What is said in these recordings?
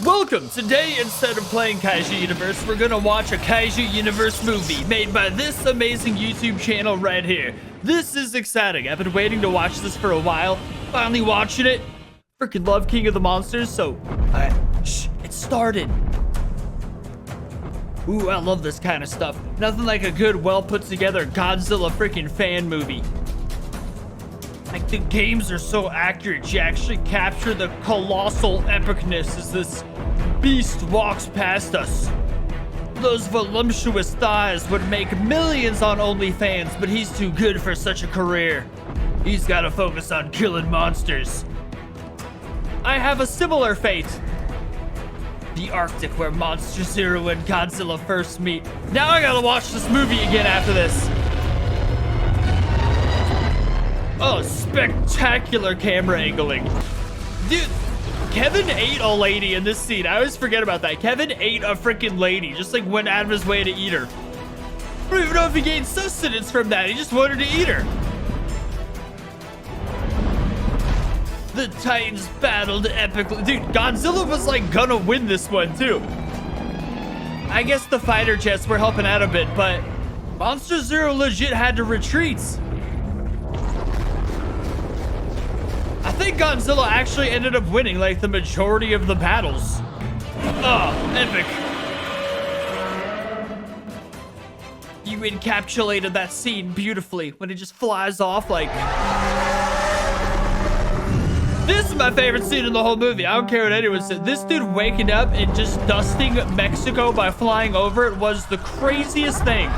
Welcome! Today, instead of playing Kaiju Universe, we're gonna watch a Kaiju Universe movie made by this amazing YouTube channel right here. This is exciting. I've been waiting to watch this for a while. Finally watching it. Freaking love King of the Monsters, so... shh, it started. Ooh, I love this kind of stuff. Nothing like a good, well-put-together Godzilla freaking fan movie. Like, the games are so accurate. You actually capture the colossal epicness as this beast walks past us. Those voluptuous thighs would make millions on OnlyFans, but he's too good for such a career. He's gotta focus on killing monsters. I have a similar fate. The Arctic, where Monster Zero and Godzilla first meet. Now I gotta watch this movie again after this. Oh, spectacular camera angling. Dude, Kevin ate a lady in this scene. I always forget about that. Kevin ate a freaking lady. Just like went out of his way to eat her. I don't even know if he gained sustenance from that. He just wanted to eat her. The Titans battled epically. Dude, Godzilla was like gonna win this one too. I guess the fighter jets were helping out a bit, but Monster Zero legit had to retreat. I think Godzilla actually ended up winning like the majority of the battles. Oh, epic. You encapsulated that scene beautifully when it just flies off like... This is my favorite scene in the whole movie. I don't care what anyone said. This dude waking up and just dusting Mexico by flying over it was the craziest thing.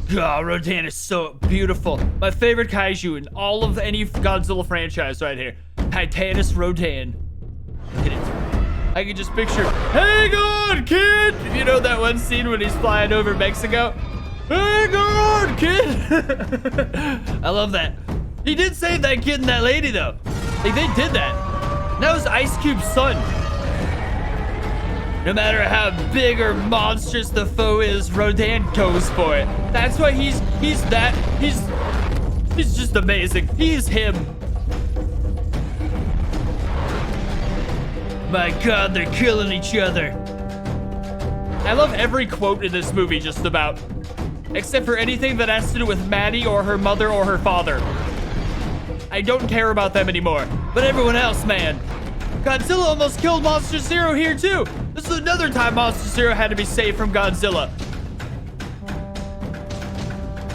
God, Rodan is so beautiful. My favorite kaiju in all of any Godzilla franchise right here. Titanus Rodan. Look at it. I can just picture, hang on, kid! You know that one scene when he's flying over Mexico? Hang on, kid! I love that. He did save that kid and that lady, though. Like, they did that. That was Ice Cube's son. No matter how big or monstrous the foe is, Rodan goes for it. That's why he's just amazing. He's him. My God, they're killing each other. I love every quote in this movie, just about. Except for anything that has to do with Maddie or her mother or her father. I don't care about them anymore. But everyone else, man. Godzilla almost killed Monster Zero here, too. This is another time Monster Zero had to be saved from Godzilla.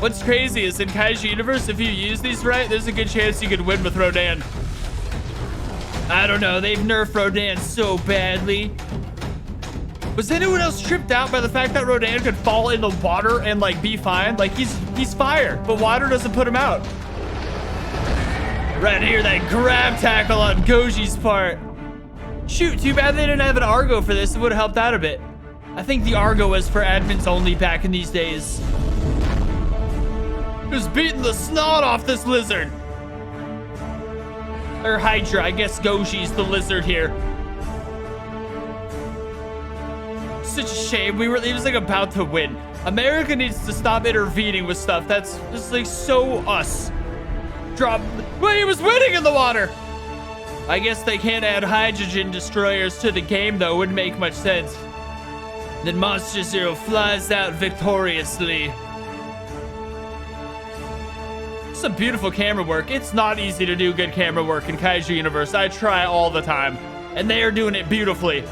What's crazy is in Kaiju Universe, if you use these right, there's a good chance you could win with Rodan. I don't know. They've nerfed Rodan so badly. Was anyone else tripped out by the fact that Rodan could fall in the water and, like, be fine? Like, he's fire, but water doesn't put him out. Right here, that grab tackle on Goji's part. Shoot, too bad they didn't have an Argo for this. It would have helped out a bit. I think the Argo was for admins only back in these days. Who's beating the snot off this lizard? Or Hydra, I guess Goji's the lizard here. Such a shame. He was like about to win. America needs to stop intervening with stuff that's just like so us. Drop. Well, he was winning in the water. I guess they can't add hydrogen destroyers to the game, though. Wouldn't make much sense. Then Monster Zero flies out victoriously. Some beautiful camera work. It's not easy to do good camera work in Kaiju Universe. I try all the time, and they are doing it beautifully.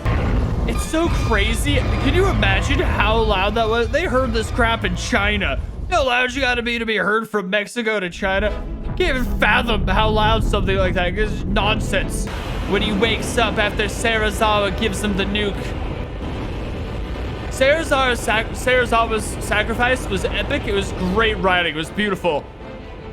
It's so crazy. Can you imagine how loud that was? They heard this crap in China. How loud you gotta be heard from Mexico to China? Can't even fathom how loud something like that is. Nonsense. When he wakes up after Serizawa gives him the nuke. Serizawa's sacrifice was epic. It was great writing. It was beautiful.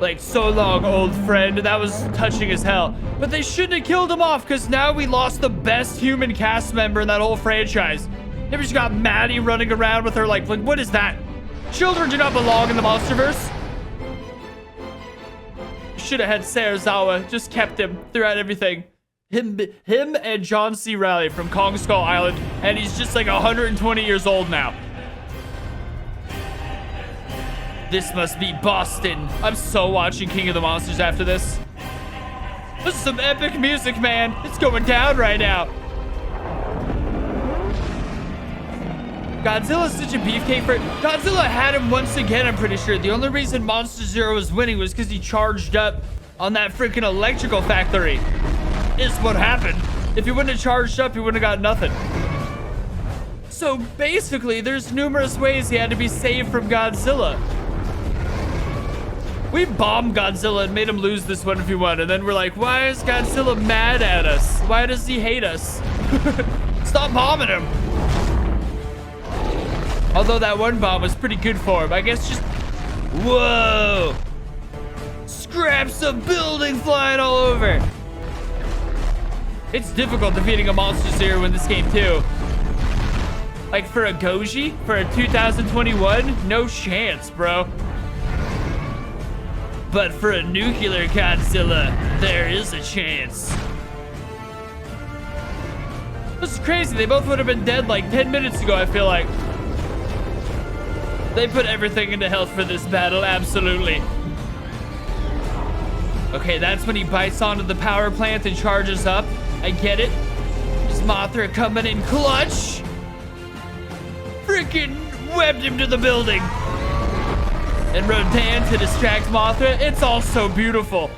Like, so long, old friend. That was touching as hell. But they shouldn't have killed him off, because now we lost the best human cast member in that whole franchise. Never just got Maddie running around with her like what is that? Children do not belong in the Monsterverse. Should have had Serizawa. Just kept him throughout everything. Him and John C. Reilly from Kong Skull Island. And he's just like 120 years old now. This must be Boston. I'm so watching King of the Monsters after this. This is some epic music, man. It's going down right now. Godzilla's such a beefcake for... Godzilla had him once again, I'm pretty sure. The only reason Monster Zero was winning was because he charged up on that freaking electrical factory. Is what happened. If he wouldn't have charged up, he wouldn't have got nothing. So basically, there's numerous ways he had to be saved from Godzilla. We bombed Godzilla and made him lose this one if he won. And then we're like, why is Godzilla mad at us? Why does he hate us? Stop bombing him. Although that one bomb was pretty good for him. I guess just... Whoa! Scraps of building flying all over. It's difficult defeating a Monster Zero in this game too. Like for a Goji, for a 2021, no chance, bro. But for a nuclear Godzilla, there is a chance. This is crazy. They both would have been dead like 10 minutes ago, I feel like. They put everything into health for this battle, absolutely. Okay, that's when he bites onto the power plant and charges up. I get it. Is Mothra coming in clutch? Freaking webbed him to the building. And Rodan to distract Mothra. It's all so beautiful.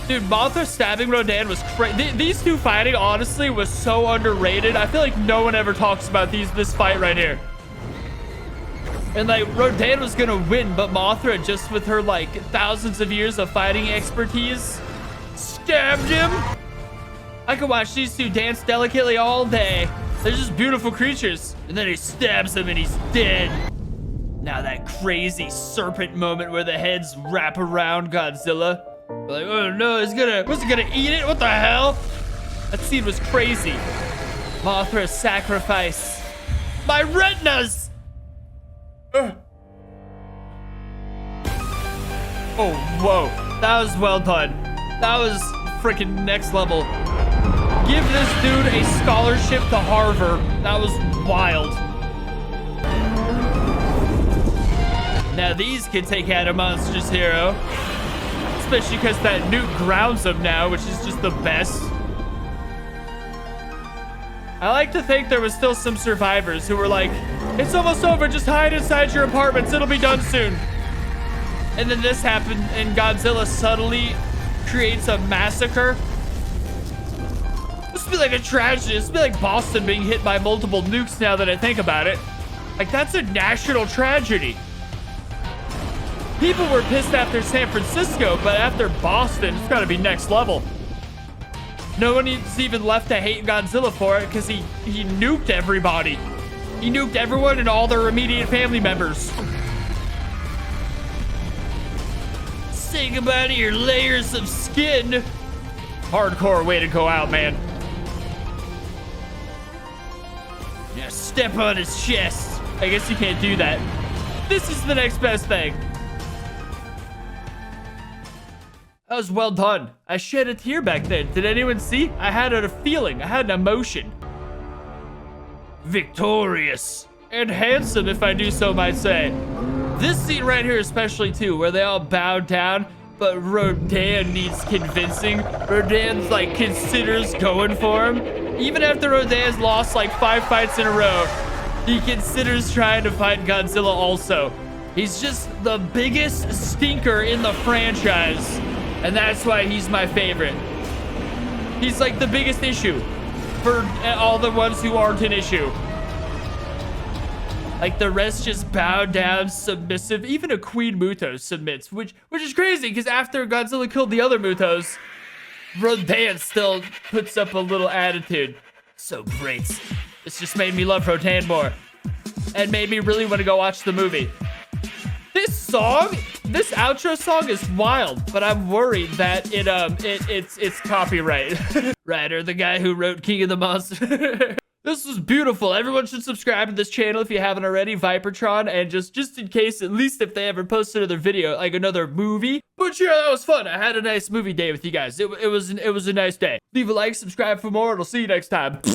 Dude, Mothra stabbing Rodan was crazy. These two fighting, honestly, was so underrated. I feel like no one ever talks about this fight right here. And like, Rodan was gonna win, but Mothra, just with her like thousands of years of fighting expertise, stabbed him. I could watch these two dance delicately all day. They're just beautiful creatures. And then he stabs him and he's dead. Now that crazy serpent moment where the heads wrap around Godzilla. Like, oh no, was it gonna eat it? What the hell? That scene was crazy. Mothra's sacrifice. My retinas! Oh, whoa. That was well done. That was freaking next level. Give this dude a scholarship to Harvard. That was wild. Now these can take out a Monster Zero. Especially because that nuke grounds him now, which is just the best. I like to think there was still some survivors who were like, it's almost over, just hide inside your apartments, it'll be done soon. And then this happened, and Godzilla subtly creates a massacre. This would be like a tragedy. This would be like Boston being hit by multiple nukes now that I think about it. Like, that's a national tragedy. People were pissed after San Francisco, but after Boston, it's gotta be next level. No one is even left to hate Godzilla for it because he nuked everybody. He nuked everyone and all their immediate family members. Say goodbye to your layers of skin. Hardcore way to go out, man. Now step on his chest. I guess you can't do that. This is the next best thing. That was well done. I shed a tear back then. Did anyone see? I had a feeling. I had an emotion. Victorious. And handsome, if I do so might say. This scene right here especially too, where they all bow down, but Rodan needs convincing. Rodan's like considers going for him. Even after Rodan's lost like 5 fights in a row, he considers trying to fight Godzilla also. He's just the biggest stinker in the franchise. And that's why he's my favorite. He's like the biggest issue for all the ones who aren't an issue. Like the rest just bow down, submissive. Even a Queen Muto submits, which is crazy because after Godzilla killed the other Mutos, Rodan still puts up a little attitude. So great. This just made me love Rodan more and made me really want to go watch the movie. This outro song is wild, but I'm worried that it's copyright. Ryder, the guy who wrote King of the Monsters. This was beautiful. Everyone should subscribe to this channel if you haven't already, Vipertron, and just in case, at least if they ever post another video, like another movie. But yeah, that was fun. I had a nice movie day with you guys. It was a nice day. Leave a like, subscribe for more, and I'll see you next time.